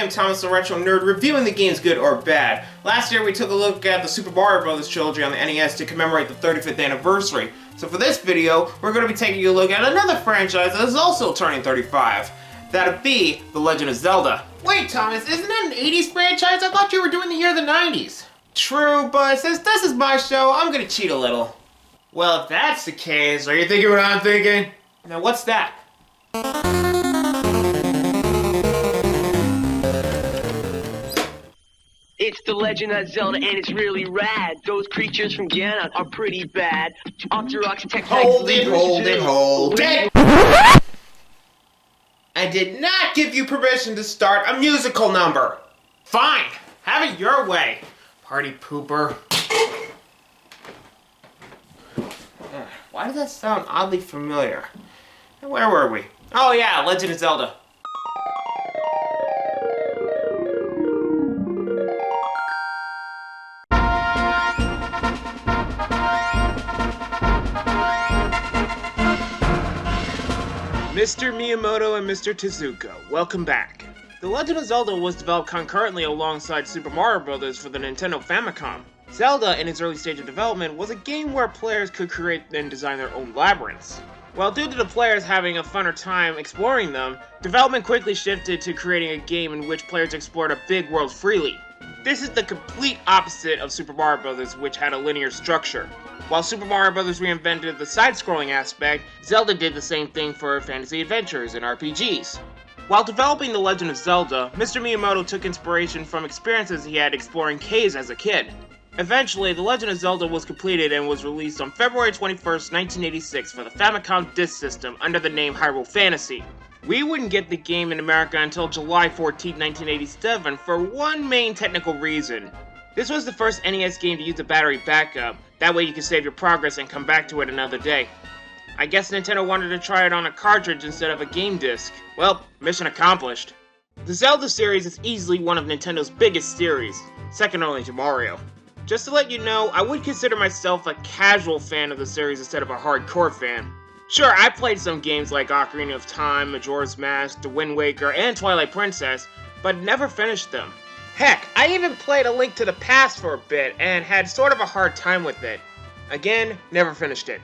am Thomas the Retro Nerd, reviewing the games good or bad. Last year we took a look at the Super Mario Bros. Trilogy on the NES to commemorate the 35th anniversary. So for this video, we're going to be taking a look at another franchise that is also turning 35. That'd be The Legend of Zelda. Wait Thomas, isn't that an 80s franchise? I thought you were doing the year of the 90s. True, but since this is my show, I'm going to cheat a little. Well, if that's the case, are you thinking what I'm thinking? Now what's that? It's the Legend of Zelda, and it's really rad. Those creatures from Ganon are pretty bad. Octoroks, Hold it. I did not give you permission to start a musical number. Fine, have it your way, party pooper. Why does that sound oddly familiar? Where were we? Oh yeah, Legend of Zelda. Mr. Miyamoto and Mr. Tezuka, welcome back. The Legend of Zelda was developed concurrently alongside Super Mario Bros. For the Nintendo Famicom. Zelda, in its early stage of development, was a game where players could create and design their own labyrinths. While due to the players having a funner time exploring them, development quickly shifted to creating a game in which players explored a big world freely. This is the complete opposite of Super Mario Bros., which had a linear structure. While Super Mario Bros. Reinvented the side-scrolling aspect, Zelda did the same thing for fantasy adventures and RPGs. While developing The Legend of Zelda, Mr. Miyamoto took inspiration from experiences he had exploring caves as a kid. Eventually, The Legend of Zelda was completed and was released on February 21st, 1986 for the Famicom Disk System under the name Hyrule Fantasy. We wouldn't get the game in America until July 14, 1987 for one main technical reason. This was the first NES game to use a battery backup, that way you could save your progress and come back to it another day. I guess Nintendo wanted to try it on a cartridge instead of a game disc. Well, mission accomplished. The Zelda series is easily one of Nintendo's biggest series, second only to Mario. Just to let you know, I would consider myself a casual fan of the series instead of a hardcore fan. Sure, I played some games like Ocarina of Time, Majora's Mask, The Wind Waker, and Twilight Princess, but never finished them. Heck, I even played A Link to the Past for a bit and had sort of a hard time with it. Again, never finished it.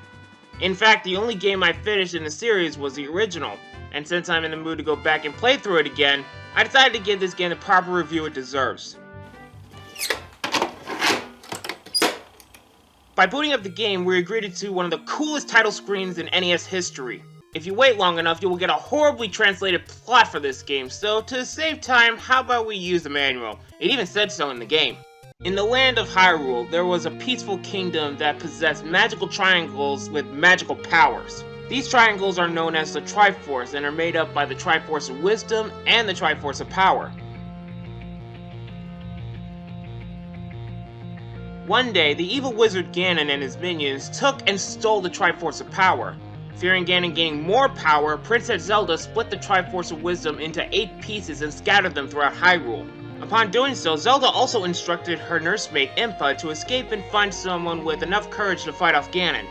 In fact, the only game I finished in the series was the original, and since I'm in the mood to go back and play through it again, I decided to give this game the proper review it deserves. By booting up the game, we're greeted to one of the coolest title screens in NES history. If you wait long enough, you will get a horribly translated plot for this game, so to save time, how about we use the manual? It even said so in the game. In the land of Hyrule, there was a peaceful kingdom that possessed magical triangles with magical powers. These triangles are known as the Triforce and are made up by the Triforce of Wisdom and the Triforce of Power. One day, the evil wizard Ganon and his minions took and stole the Triforce of Power. Fearing Ganon gaining more power, Princess Zelda split the Triforce of Wisdom into 8 pieces and scattered them throughout Hyrule. Upon doing so, Zelda also instructed her nursemaid Impa to escape and find someone with enough courage to fight off Ganon.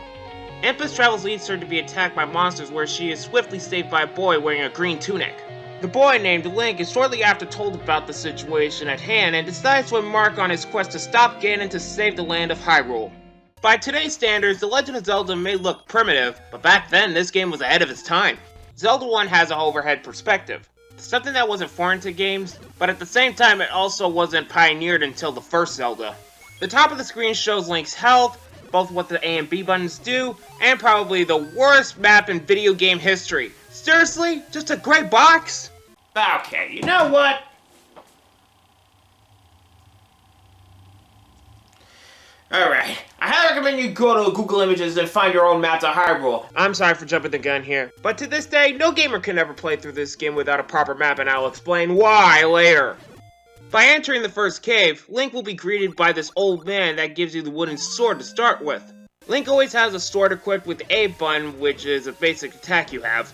Impa's travels leads her to be attacked by monsters where she is swiftly saved by a boy wearing a green tunic. The boy named Link is shortly after told about the situation at hand and decides to embark on his quest to stop Ganon to save the land of Hyrule. By today's standards, The Legend of Zelda may look primitive, but back then this game was ahead of its time. Zelda 1 has an overhead perspective, something that wasn't foreign to games, but at the same time it also wasn't pioneered until the first Zelda. The top of the screen shows Link's health, both what the A and B buttons do, and probably the worst map in video game history. Seriously? Just a gray box? Okay, you know what? Alright, I highly recommend you go to Google Images and find your own map to Hyrule. I'm sorry for jumping the gun here, but to this day, no gamer can ever play through this game without a proper map, and I'll explain why later. By entering the first cave, Link will be greeted by this old man that gives you the wooden sword to start with. Link always has a sword equipped with the A button, which is a basic attack you have.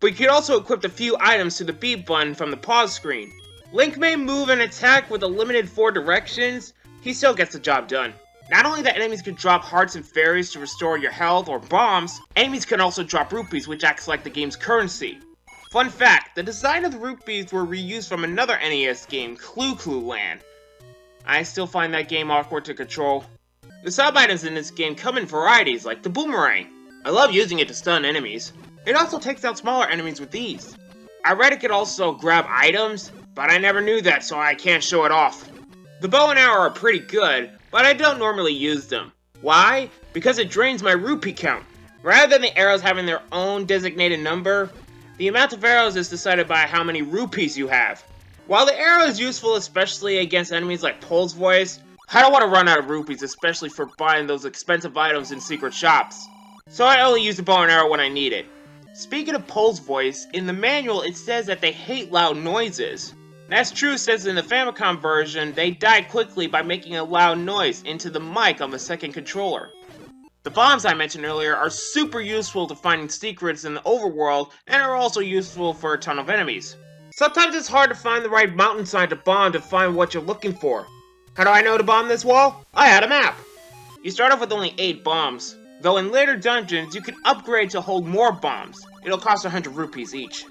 But you can also equip a few items to the B button from the pause screen. Link may move and attack with a limited 4 directions, he still gets the job done. Not only that enemies can drop hearts and fairies to restore your health or bombs, enemies can also drop rupees, which acts like the game's currency. Fun fact, the design of the rupees were reused from another NES game, Clue Clue Land. I still find that game awkward to control. The sub-items in this game come in varieties, like the boomerang. I love using it to stun enemies. It also takes out smaller enemies with ease. I read it could also grab items, but I never knew that, so I can't show it off. The bow and arrow are pretty good, but I don't normally use them. Why? Because it drains my rupee count. Rather than the arrows having their own designated number, the amount of arrows is decided by how many rupees you have. While the arrow is useful especially against enemies like Pole's Voice, I don't want to run out of rupees, especially for buying those expensive items in secret shops. So I only use the bow and arrow when I need it. Speaking of Pole's Voice, in the manual it says that they hate loud noises. That's true since in the Famicom version, they die quickly by making a loud noise into the mic on the second controller. The bombs I mentioned earlier are super useful to finding secrets in the overworld and are also useful for a ton of enemies. Sometimes it's hard to find the right mountainside to bomb to find what you're looking for. How do I know to bomb this wall? I had a map! You start off with only 8 bombs, though in later dungeons you can upgrade to hold more bombs. It'll cost 100 rupees each.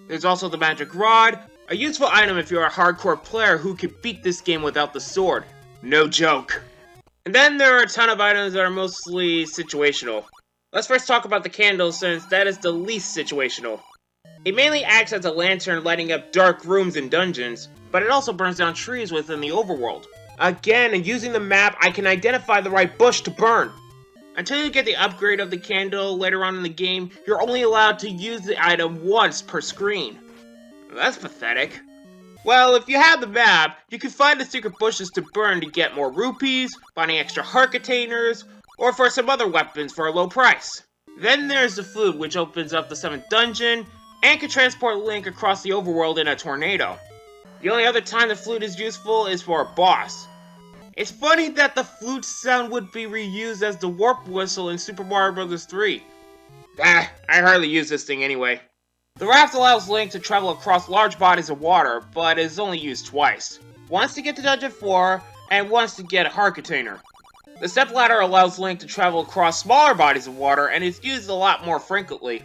There's also the magic rod, a useful item if you're a hardcore player who can beat this game without the sword. No joke. And then there are a ton of items that are mostly situational. Let's first talk about the candle since that is the least situational. It mainly acts as a lantern lighting up dark rooms in dungeons, but it also burns down trees within the overworld. Again, and using the map, I can identify the right bush to burn. Until you get the upgrade of the candle later on in the game, you're only allowed to use the item once per screen. That's pathetic. Well, if you have the map, you can find the secret bushes to burn to get more rupees, finding extra heart containers, or for some other weapons for a low price. Then there's the flute, which opens up the 7th dungeon, and can transport Link across the overworld in a tornado. The only other time the flute is useful is for a boss. It's funny that the flute sound would be reused as the warp whistle in Super Mario Bros. 3. I hardly use this thing anyway. The raft allows Link to travel across large bodies of water, but is only used twice. Once to get to Dungeon 4, and once to get a heart container. The step ladder allows Link to travel across smaller bodies of water, and is used a lot more frequently.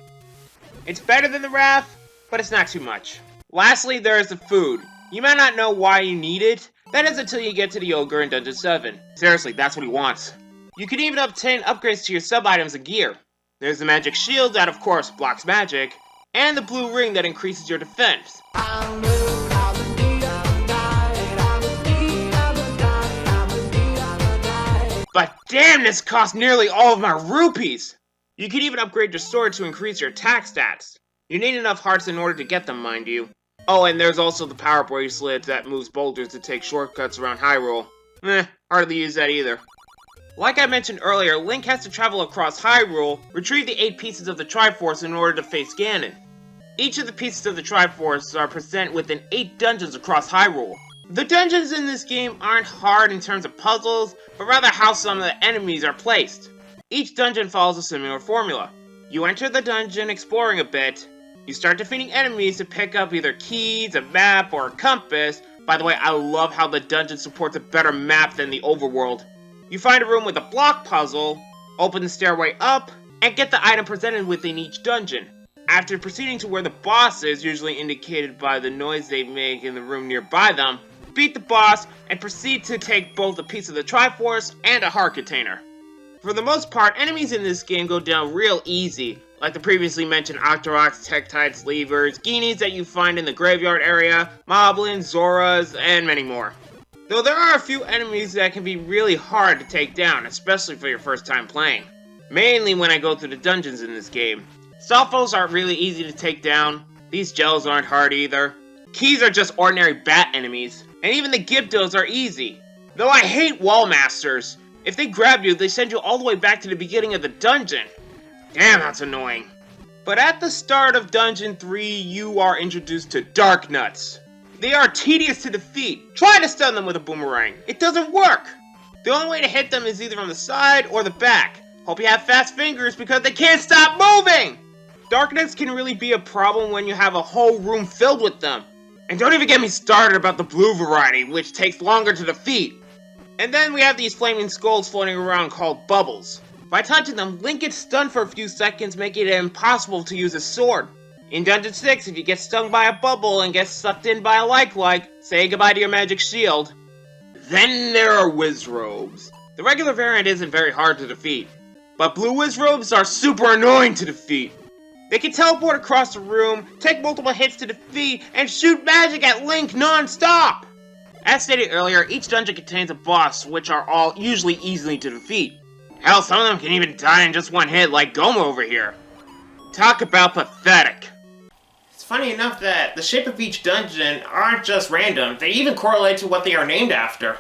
It's better than the raft, but it's not too much. Lastly, there is the food. You might not know why you need it. That is until you get to the ogre in Dungeon 7. Seriously, that's what he wants. You can even obtain upgrades to your sub-items and gear. There's the magic shield that of course blocks magic, and the blue ring that increases your defense. But damn, this costs nearly all of my rupees! You can even upgrade your sword to increase your attack stats. You need enough hearts in order to get them, mind you. Oh, and there's also the power bracelet that moves boulders to take shortcuts around Hyrule. Hardly use that either. Like I mentioned earlier, Link has to travel across Hyrule, retrieve the 8 pieces of the Triforce in order to face Ganon. Each of the pieces of the Triforce are present within 8 dungeons across Hyrule. The dungeons in this game aren't hard in terms of puzzles, but rather how some of the enemies are placed. Each dungeon follows a similar formula. You enter the dungeon exploring a bit, you start defeating enemies to pick up either keys, a map, or a compass. By the way, I love how the dungeon supports a better map than the overworld. You find a room with a block puzzle, open the stairway up, and get the item presented within each dungeon. After proceeding to where the boss is, usually indicated by the noise they make in the room nearby them, beat the boss and proceed to take both a piece of the Triforce and a heart container. For the most part, enemies in this game go down real easy, like the previously mentioned Octoroks, Tektites, Levers, Geanies that you find in the graveyard area, Moblins, Zoras, and many more. Though there are a few enemies that can be really hard to take down, especially for your first time playing. Mainly when I go through the dungeons in this game. Sophos aren't really easy to take down, these gels aren't hard either. Keys are just ordinary bat enemies, and even the Gyptos are easy. Though I hate wall masters. If they grab you, they send you all the way back to the beginning of the dungeon. Damn, that's annoying. But at the start of Dungeon 3, you are introduced to Dark Nuts. They are tedious to defeat. Try to stun them with a boomerang. It doesn't work. The only way to hit them is either on the side or the back. Hope you have fast fingers because they can't stop moving! Dark Nuts can really be a problem when you have a whole room filled with them. And don't even get me started about the blue variety, which takes longer to defeat. And then we have these flaming skulls floating around called bubbles. By touching them, Link gets stunned for a few seconds, making it impossible to use his sword. In Dungeon 6, if you get stung by a bubble and get sucked in by a like, say goodbye to your magic shield. Then there are Wiz Robes. The regular variant isn't very hard to defeat, but blue Wiz Robes are super annoying to defeat. They can teleport across the room, take multiple hits to defeat, and shoot magic at Link non-stop! As stated earlier, each dungeon contains a boss, which are all usually easily to defeat. Hell, some of them can even die in just one hit, like Goma over here. Talk about pathetic. It's funny enough that the shape of each dungeon aren't just random, they even correlate to what they are named after.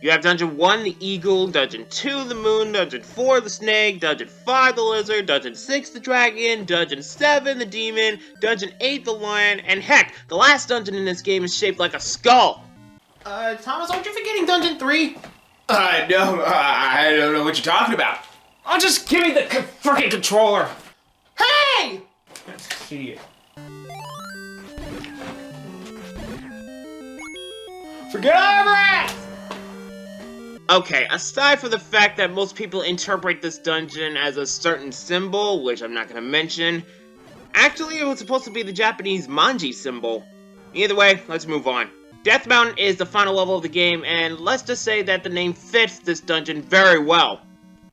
You have Dungeon 1, the Eagle, Dungeon 2, the Moon, Dungeon 4, the Snake, Dungeon 5, the Lizard, Dungeon 6, the Dragon, Dungeon 7, the Demon, Dungeon 8, the Lion, and heck, the last dungeon in this game is shaped like a skull! Thomas, aren't you forgetting Dungeon 3? No, I don't know what you're talking about. Oh, just give me the freaking controller! Hey! Idiot. Forget over it! Okay, aside from the fact that most people interpret this dungeon as a certain symbol, which I'm not gonna mention, actually it was supposed to be the Japanese manji symbol. Either way, let's move on. Death Mountain is the final level of the game, and let's just say that the name fits this dungeon very well.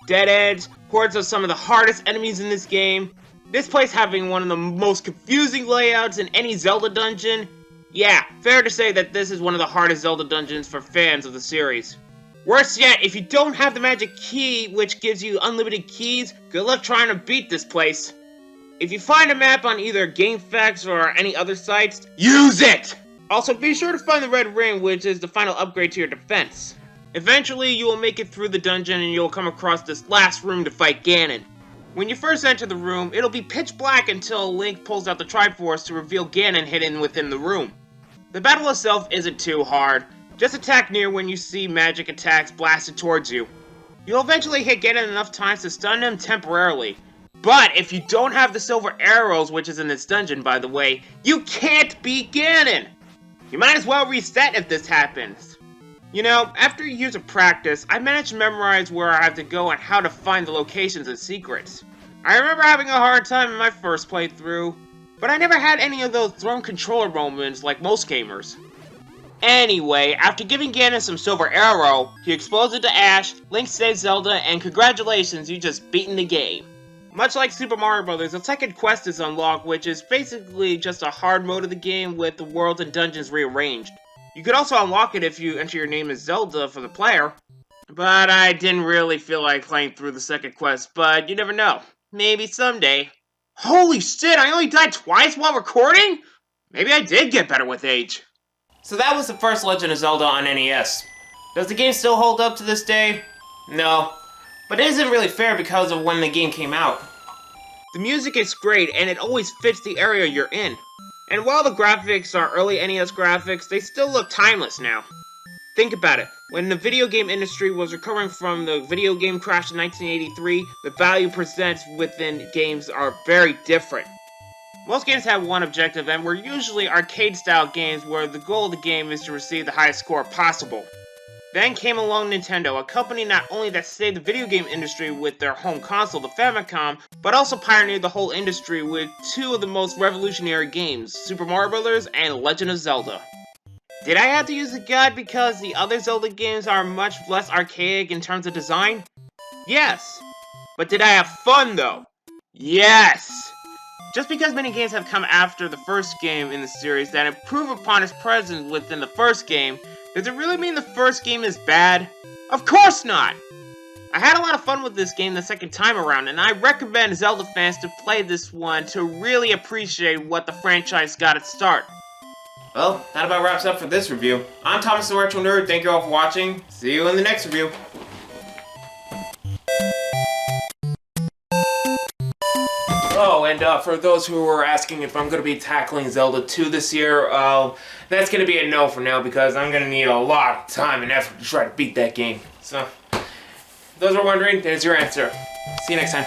Dead ends, hordes of some of the hardest enemies in this game, this place having one of the most confusing layouts in any Zelda dungeon. Yeah, fair to say that this is one of the hardest Zelda dungeons for fans of the series. Worse yet, if you don't have the magic key, which gives you unlimited keys, good luck trying to beat this place. If you find a map on either GameFAQs or any other sites, use it! Also, be sure to find the red ring, which is the final upgrade to your defense. Eventually, you will make it through the dungeon and you'll come across this last room to fight Ganon. When you first enter the room, it'll be pitch black until Link pulls out the Triforce to reveal Ganon hidden within the room. The battle itself isn't too hard. Just attack near when you see magic attacks blasted towards you. You'll eventually hit Ganon enough times to stun him temporarily. But if you don't have the silver arrows, which is in this dungeon by the way, you can't beat Ganon! You might as well reset if this happens. You know, after years of practice, I managed to memorize where I have to go and how to find the locations and secrets. I remember having a hard time in my first playthrough, but I never had any of those thrown controller moments like most gamers. Anyway, after giving Ganon some silver arrow, he explodes into ash, Link saves Zelda, and congratulations, you just beaten the game. Much like Super Mario Bros., a second quest is unlocked, which is basically just a hard mode of the game with the worlds and dungeons rearranged. You could also unlock it if you enter your name as Zelda for the player. But I didn't really feel like playing through the second quest, but you never know. Maybe someday. Holy shit, I only died twice while recording? Maybe I did get better with age. So that was the first Legend of Zelda on NES. Does the game still hold up to this day? No. But it isn't really fair because of when the game came out. The music is great and it always fits the area you're in. And while the graphics are early NES graphics, they still look timeless now. Think about it. When the video game industry was recovering from the video game crash in 1983, the value presents within games are very different. Most games have one objective and were usually arcade-style games where the goal of the game is to receive the highest score possible. Then came along Nintendo, a company not only that saved the video game industry with their home console, the Famicom, but also pioneered the whole industry with two of the most revolutionary games, Super Mario Bros. And Legend of Zelda. Did I have to use a guide because the other Zelda games are much less archaic in terms of design? Yes. But did I have fun though? Yes! Just because many games have come after the first game in the series that improve upon its presence within the first game, does it really mean the first game is bad? Of course not! I had a lot of fun with this game the second time around, and I recommend Zelda fans to play this one to really appreciate what the franchise got its start. Well, that about wraps up for this review. I'm Thomas the Retro Nerd, thank you all for watching. See you in the next review. Oh, and for those who were asking if I'm going to be tackling Zelda 2 this year, that's going to be a no for now because I'm going to need a lot of time and effort to try to beat that game. So, if those who are wondering, there's your answer. See you next time.